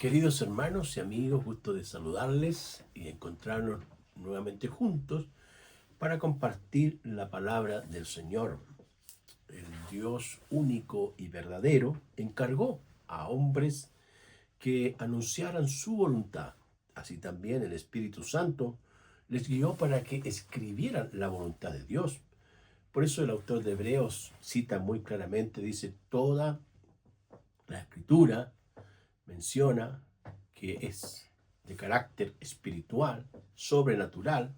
Queridos hermanos y amigos, gusto de saludarles y encontrarnos nuevamente juntos para compartir la palabra del Señor. El Dios único y verdadero encargó a hombres que anunciaran su voluntad. Así también el Espíritu Santo les guió para que escribieran la voluntad de Dios. Por eso el autor de Hebreos cita muy claramente, dice, toda la escritura menciona que es de carácter espiritual, sobrenatural,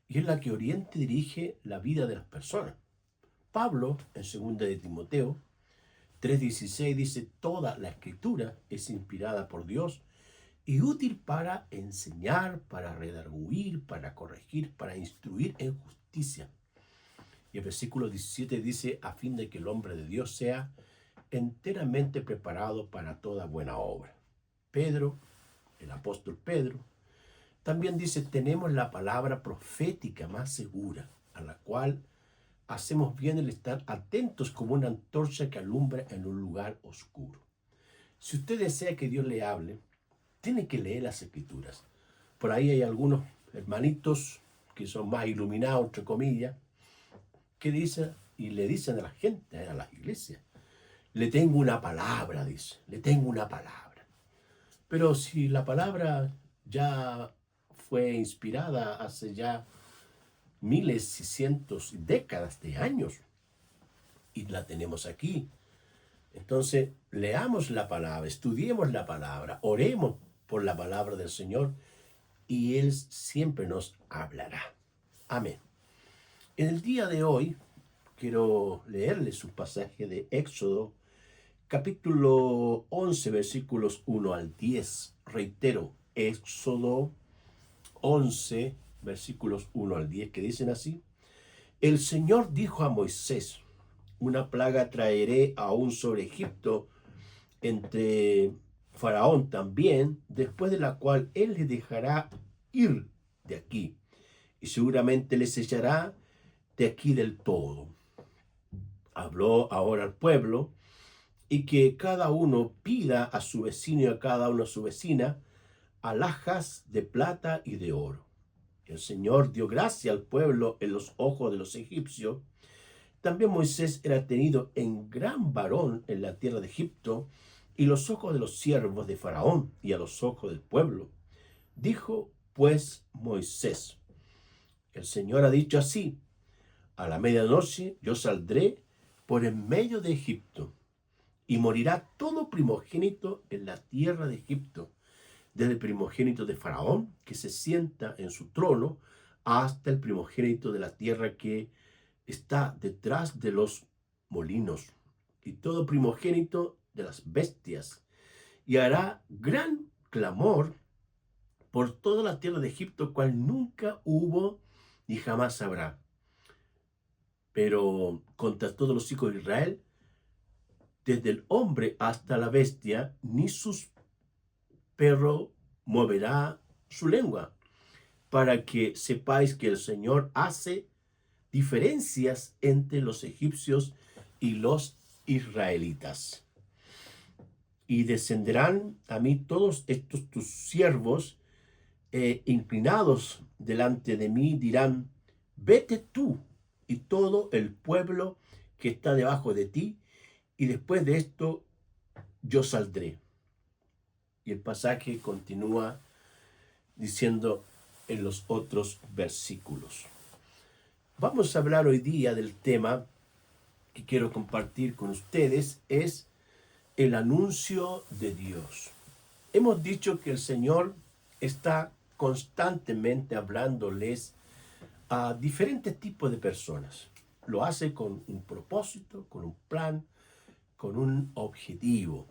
y es la que orienta y dirige la vida de las personas. Pablo, en 2 de Timoteo 3:16, dice, toda la escritura es inspirada por Dios y útil para enseñar, para redarguir, para corregir, para instruir en justicia. Y el versículo 17 dice, a fin de que el hombre de Dios sea enteramente preparado para toda buena obra. Pedro, el apóstol Pedro, también dice, tenemos la palabra profética más segura, a la cual hacemos bien el estar atentos como una antorcha que alumbra en un lugar oscuro. Si usted desea que Dios le hable, tiene que leer las Escrituras. Por ahí hay algunos hermanitos que son más iluminados, entre comillas, que dicen y le dicen a la gente, a las iglesias, le tengo una palabra, dice, le tengo una palabra. Pero si la palabra ya fue inspirada hace ya miles y cientos, décadas de años, y la tenemos aquí, entonces leamos la palabra, estudiemos la palabra, oremos por la palabra del Señor, y Él siempre nos hablará. Amén. En el día de hoy quiero leerles un pasaje de Éxodo capítulo 11, versículos 1 al 10. Reitero, Éxodo 11, versículos 1 al 10, que dicen así. El Señor dijo a Moisés, una plaga traeré aún sobre Egipto, entre Faraón también, después de la cual él le dejará ir de aquí, y seguramente les echará de aquí del todo. Habló ahora al pueblo, y que cada uno pida a su vecino y a cada uno a su vecina alhajas de plata y de oro. El Señor dio gracia al pueblo en los ojos de los egipcios. También Moisés era tenido en gran varón en la tierra de Egipto, y los ojos de los siervos de Faraón y a los ojos del pueblo. Dijo pues Moisés, el Señor ha dicho así, a la medianoche yo saldré por en medio de Egipto, y morirá todo primogénito en la tierra de Egipto, desde el primogénito de Faraón, que se sienta en su trono, hasta el primogénito de la tierra que está detrás de los molinos, y todo primogénito de las bestias. Y hará gran clamor por toda la tierra de Egipto, cual nunca hubo ni jamás habrá. Pero contra todos los hijos de Israel, desde el hombre hasta la bestia, ni sus perros moverá su lengua, para que sepáis que el Señor hace diferencias entre los egipcios y los israelitas. Y descenderán a mí todos estos tus siervos, inclinados delante de mí, dirán, vete tú y todo el pueblo que está debajo de ti, y después de esto yo saldré. Y el pasaje continúa diciendo en los otros versículos. Vamos a hablar hoy día del tema que quiero compartir con ustedes, es el anuncio de Dios. Hemos dicho que el Señor está constantemente hablándoles a diferentes tipos de personas. Lo hace con un propósito, con un plan, con un objetivo.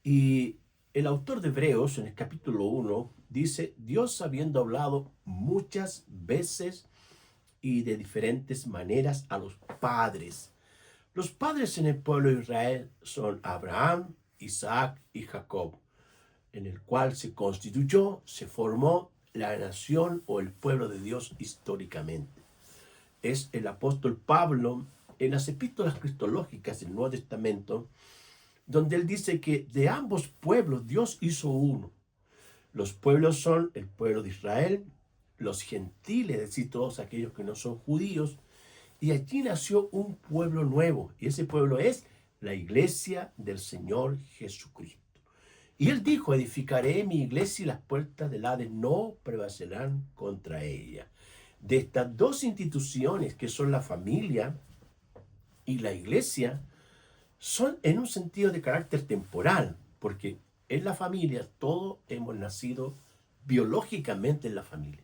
Y el autor de Hebreos, en el capítulo 1, dice, Dios habiendo hablado muchas veces y de diferentes maneras a los padres. Los padres en el pueblo de Israel son Abraham, Isaac y Jacob, en el cual se constituyó, se formó la nación o el pueblo de Dios históricamente. Es el apóstol Pablo, en las epístolas cristológicas del Nuevo Testamento, donde él dice que de ambos pueblos Dios hizo uno. Los pueblos son el pueblo de Israel, los gentiles, es decir, todos aquellos que no son judíos, y allí nació un pueblo nuevo, y ese pueblo es la iglesia del Señor Jesucristo. Y él dijo, edificaré mi iglesia y las puertas del Hades no prevalecerán contra ella. De estas dos instituciones que son la familia y la iglesia, son en un sentido de carácter temporal, porque en la familia todos hemos nacido biológicamente en la familia.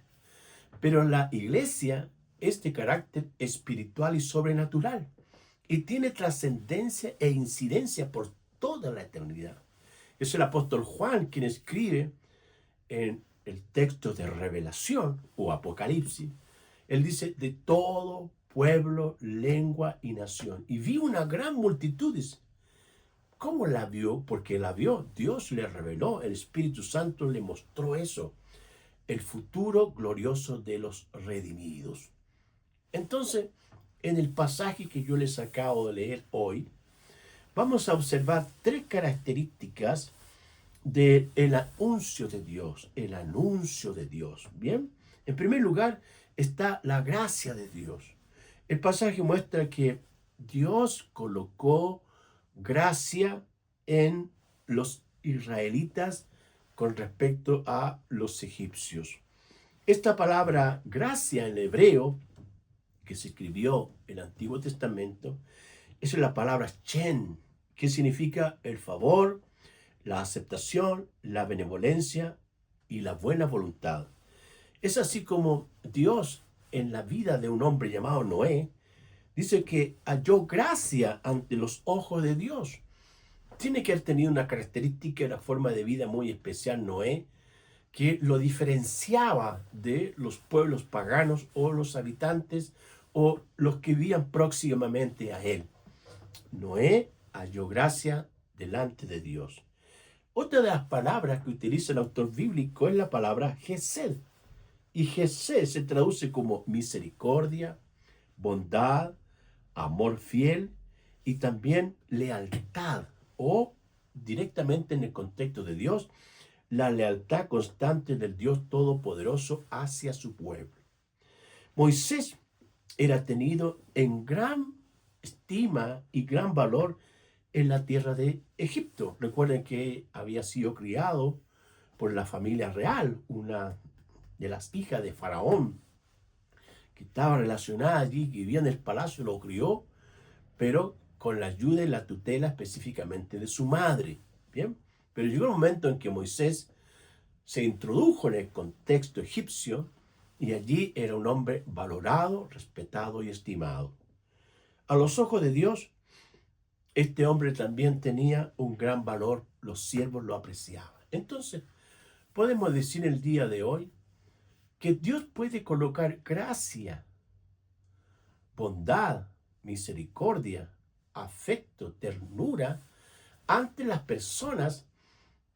Pero la iglesia es de carácter espiritual y sobrenatural y tiene trascendencia e incidencia por toda la eternidad. Es el apóstol Juan quien escribe en el texto de Revelación o Apocalipsis. Él dice, de todo pueblo, lengua y nación. Y vi una gran multitud. Dice, ¿cómo la vio? Porque la vio. Dios le reveló, el Espíritu Santo le mostró eso. El futuro glorioso de los redimidos. Entonces, en el pasaje que yo les acabo de leer hoy, vamos a observar tres características del anuncio de Dios. El anuncio de Dios. Bien, en primer lugar está la gracia de Dios. El pasaje muestra que Dios colocó gracia en los israelitas con respecto a los egipcios. Esta palabra gracia en hebreo, que se escribió en el Antiguo Testamento, es la palabra chen, que significa el favor, la aceptación, la benevolencia y la buena voluntad. Es así como Dios en la vida de un hombre llamado Noé dice que halló gracia ante los ojos de Dios. Tiene que haber tenido una característica, una forma de vida muy especial Noé, que lo diferenciaba de los pueblos paganos o los habitantes o los que vivían próximamente a él. Noé halló gracia delante de Dios. Otra de las palabras que utiliza el autor bíblico es la palabra Gesed. Y Gesed se traduce como misericordia, bondad, amor fiel y también lealtad, o directamente en el contexto de Dios, la lealtad constante del Dios Todopoderoso hacia su pueblo. Moisés era tenido en gran estima y gran valor en la tierra de Egipto. Recuerden que había sido criado por la familia real, una de las hijas de Faraón, que estaba relacionada allí, que vivía en el palacio, lo crió, pero con la ayuda y la tutela específicamente de su madre. Bien, pero llegó un momento en que Moisés se introdujo en el contexto egipcio y allí era un hombre valorado, respetado y estimado. A los ojos de Dios, este hombre también tenía un gran valor, los siervos lo apreciaban. Entonces, podemos decir el día de hoy que Dios puede colocar gracia, bondad, misericordia, afecto, ternura ante las personas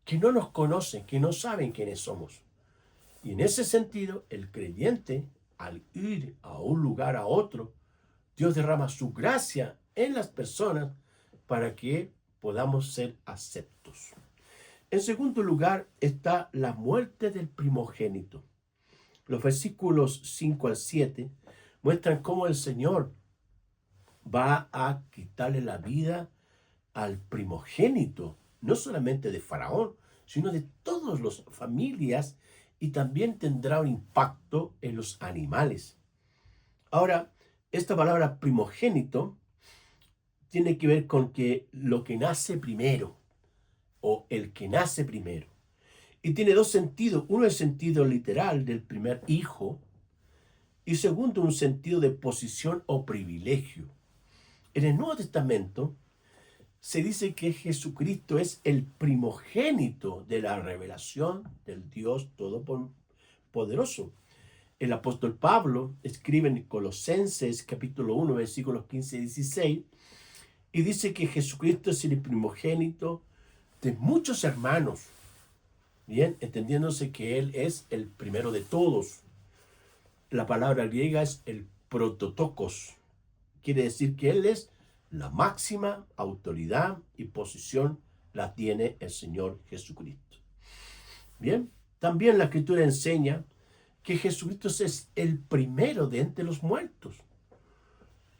que no nos conocen, que no saben quiénes somos. Y en ese sentido, el creyente, al ir a un lugar a otro, Dios derrama su gracia en las personas para que podamos ser aceptos. En segundo lugar está la muerte del primogénito. Los versículos 5 al 7 muestran cómo el Señor va a quitarle la vida al primogénito, no solamente de Faraón, sino de todas las familias, y también tendrá un impacto en los animales. Ahora, esta palabra primogénito tiene que ver con que lo que nace primero, o el que nace primero. Y tiene dos sentidos. Uno es el sentido literal del primer hijo, y segundo, un sentido de posición o privilegio. En el Nuevo Testamento se dice que Jesucristo es el primogénito de la revelación del Dios Todopoderoso. El apóstol Pablo escribe en Colosenses capítulo 1, versículos 15 y 16, y dice que Jesucristo es el primogénito de muchos hermanos. Bien, entendiéndose que Él es el primero de todos. La palabra griega es el prototokos. Quiere decir que Él es La máxima autoridad y posición la tiene el Señor Jesucristo. Bien, también la Escritura enseña que Jesucristo es el primero de entre los muertos.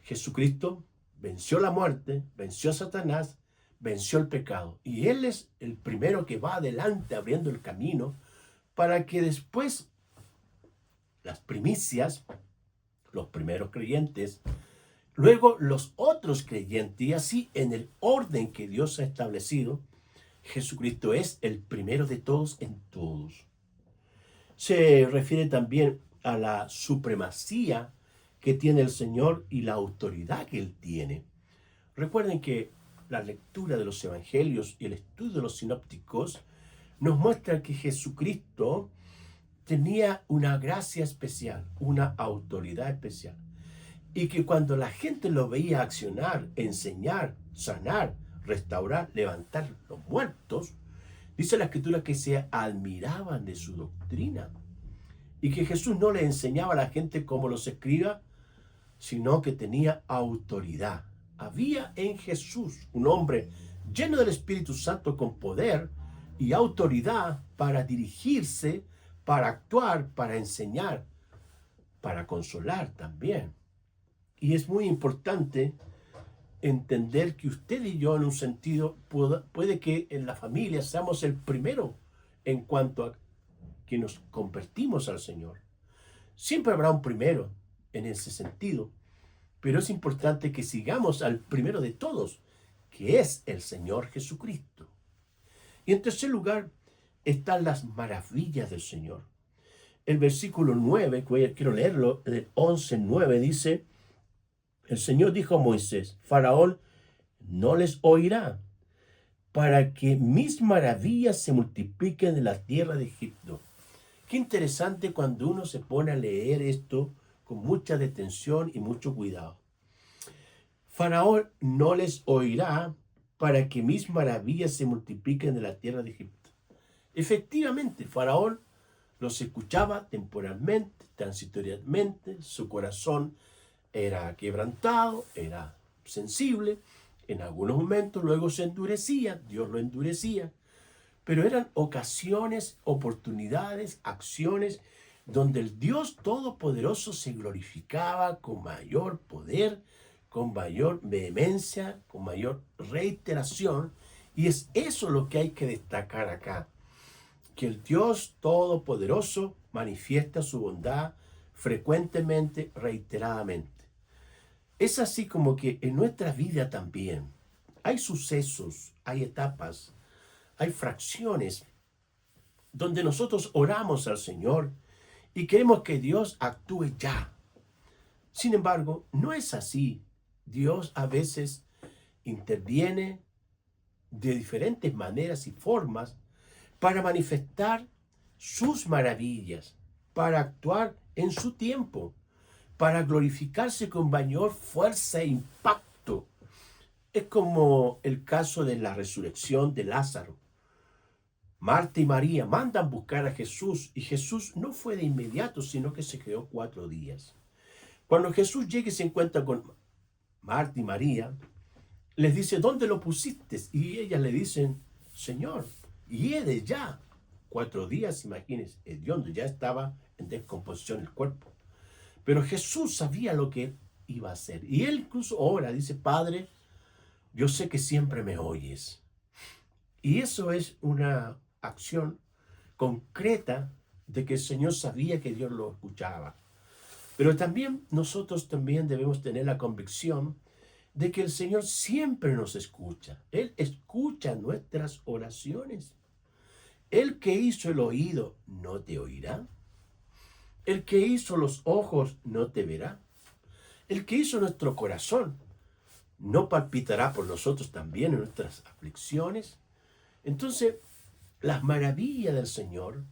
Jesucristo venció la muerte, venció a Satanás, venció el pecado. Y Él es el primero que va adelante abriendo el camino para que después las primicias, los primeros creyentes, luego los otros creyentes, y así en el orden que Dios ha establecido, Jesucristo es el primero de todos en todos. Se refiere también a la supremacía que tiene el Señor y la autoridad que Él tiene. Recuerden que la lectura de los evangelios y el estudio de los sinópticos nos muestra que Jesucristo tenía una gracia especial, una autoridad especial. Y que cuando la gente lo veía accionar, enseñar, sanar, restaurar, levantar los muertos, dice la Escritura que se admiraban de su doctrina. Y que Jesús no le enseñaba a la gente como los escribas, sino que tenía autoridad. Había en Jesús un hombre lleno del Espíritu Santo con poder y autoridad para dirigirse, para actuar, para enseñar, para consolar también. Y es muy importante entender que usted y yo, en un sentido, puede que en la familia seamos el primero en cuanto a que nos convertimos al Señor. Siempre habrá un primero en ese sentido, pero es importante que sigamos al primero de todos, que es el Señor Jesucristo. Y en tercer lugar están las maravillas del Señor. El versículo 9, quiero leerlo, del 11:9, dice: el Señor dijo a Moisés: Faraón no les oirá, para que mis maravillas se multipliquen en la tierra de Egipto. Qué interesante cuando uno se pone a leer esto con mucha detención y mucho cuidado. Faraón no les oirá, para que mis maravillas se multipliquen en la tierra de Egipto. Efectivamente, Faraón los escuchaba temporalmente, transitoriamente, su corazón era quebrantado, era sensible, en algunos momentos luego se endurecía, Dios lo endurecía, pero eran ocasiones, oportunidades, acciones donde el Dios Todopoderoso se glorificaba con mayor poder, con mayor vehemencia, con mayor reiteración, y es eso lo que hay que destacar acá, que el Dios Todopoderoso manifiesta su bondad frecuentemente, reiteradamente. Es así como que en nuestra vida también hay sucesos, hay etapas, hay fracciones donde nosotros oramos al Señor y queremos que Dios actúe ya. Sin embargo, no es así. Dios a veces interviene de diferentes maneras y formas para manifestar sus maravillas, para actuar en su tiempo, para glorificarse con mayor fuerza e impacto. Es como el caso de la resurrección de Lázaro. Marta y María mandan buscar a Jesús y Jesús no fue de inmediato, sino que se quedó 4 días. Cuando Jesús llega y se encuentra con Marta y María, les dice: ¿dónde lo pusiste? Y ellas le dicen: Señor, hiede ya. 4 días, imagínense, hediondo, ya estaba en descomposición el cuerpo. Pero Jesús sabía lo que iba a hacer. Y él incluso ora, dice: Padre, yo sé que siempre me oyes. Y eso es una acción concreta de que el Señor sabía que Dios lo escuchaba. Pero también nosotros también debemos tener la convicción de que el Señor siempre nos escucha. Él escucha nuestras oraciones. El que hizo el oído no te oirá. El que hizo los ojos no te verá. El que hizo nuestro corazón no palpitará por nosotros también en nuestras aflicciones. Entonces, las maravillas del Señor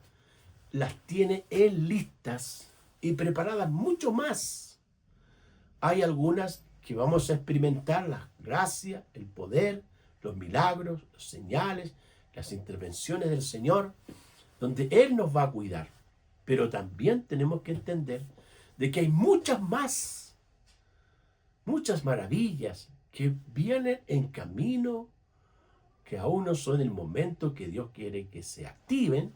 las tiene Él listas y preparadas mucho más. Hay algunas que vamos a experimentar: la gracia, el poder, los milagros, las señales, las intervenciones del Señor, donde Él nos va a cuidar. Pero también tenemos que entender de que hay muchas más, muchas maravillas que vienen en camino, que aún no son el momento que Dios quiere que se activen,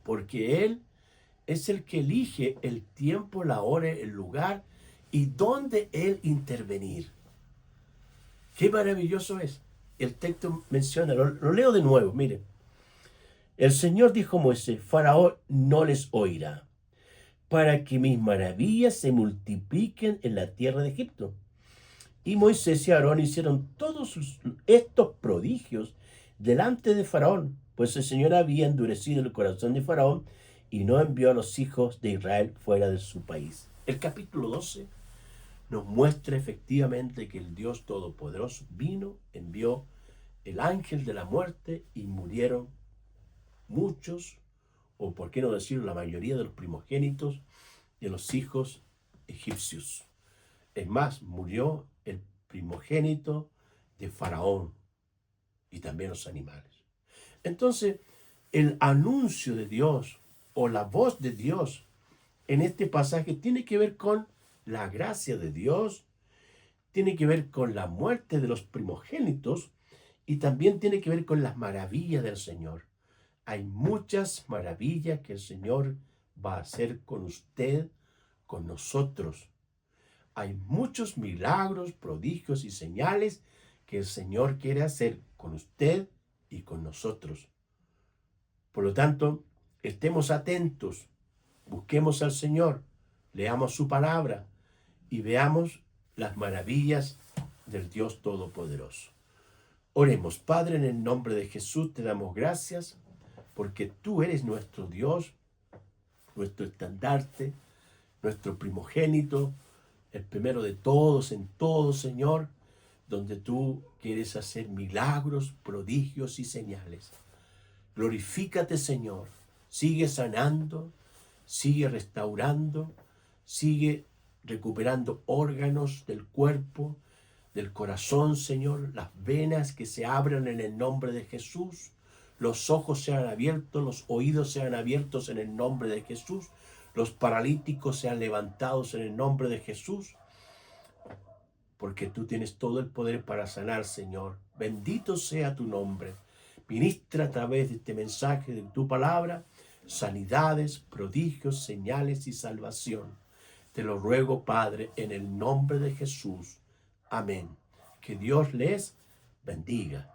porque Él es el que elige el tiempo, la hora, el lugar y dónde Él intervenir. Qué maravilloso es. El texto menciona, lo leo de nuevo, mire. El Señor dijo a Moisés: Faraón no les oirá, para que mis maravillas se multipliquen en la tierra de Egipto. Y Moisés y Aarón hicieron todos estos prodigios delante de Faraón, pues el Señor había endurecido el corazón de Faraón y no envió a los hijos de Israel fuera de su país. El capítulo 12 nos muestra efectivamente que el Dios Todopoderoso vino, envió el ángel de la muerte y murieron muchos, o por qué no decir la mayoría de los primogénitos de los hijos egipcios. Es más, murió el primogénito de Faraón y también los animales. Entonces, el anuncio de Dios o la voz de Dios en este pasaje tiene que ver con la gracia de Dios, tiene que ver con la muerte de los primogénitos y también tiene que ver con las maravillas del Señor. Hay muchas maravillas que el Señor va a hacer con usted, con nosotros. Hay muchos milagros, prodigios y señales que el Señor quiere hacer con usted y con nosotros. Por lo tanto, estemos atentos, busquemos al Señor, leamos su palabra y veamos las maravillas del Dios Todopoderoso. Oremos. Padre, en el nombre de Jesús te damos gracias porque tú eres nuestro Dios, nuestro estandarte, nuestro primogénito, el primero de todos en todo, Señor, donde tú quieres hacer milagros, prodigios y señales. Glorifícate, Señor. Sigue sanando, sigue restaurando, sigue recuperando órganos del cuerpo, del corazón, Señor, las venas que se abran en el nombre de Jesús, los ojos sean abiertos, los oídos sean abiertos en el nombre de Jesús, los paralíticos sean levantados en el nombre de Jesús, porque tú tienes todo el poder para sanar, Señor. Bendito sea tu nombre. Ministra a través de este mensaje, de tu palabra, sanidades, prodigios, señales y salvación. Te lo ruego, Padre, en el nombre de Jesús. Amén. Que Dios les bendiga.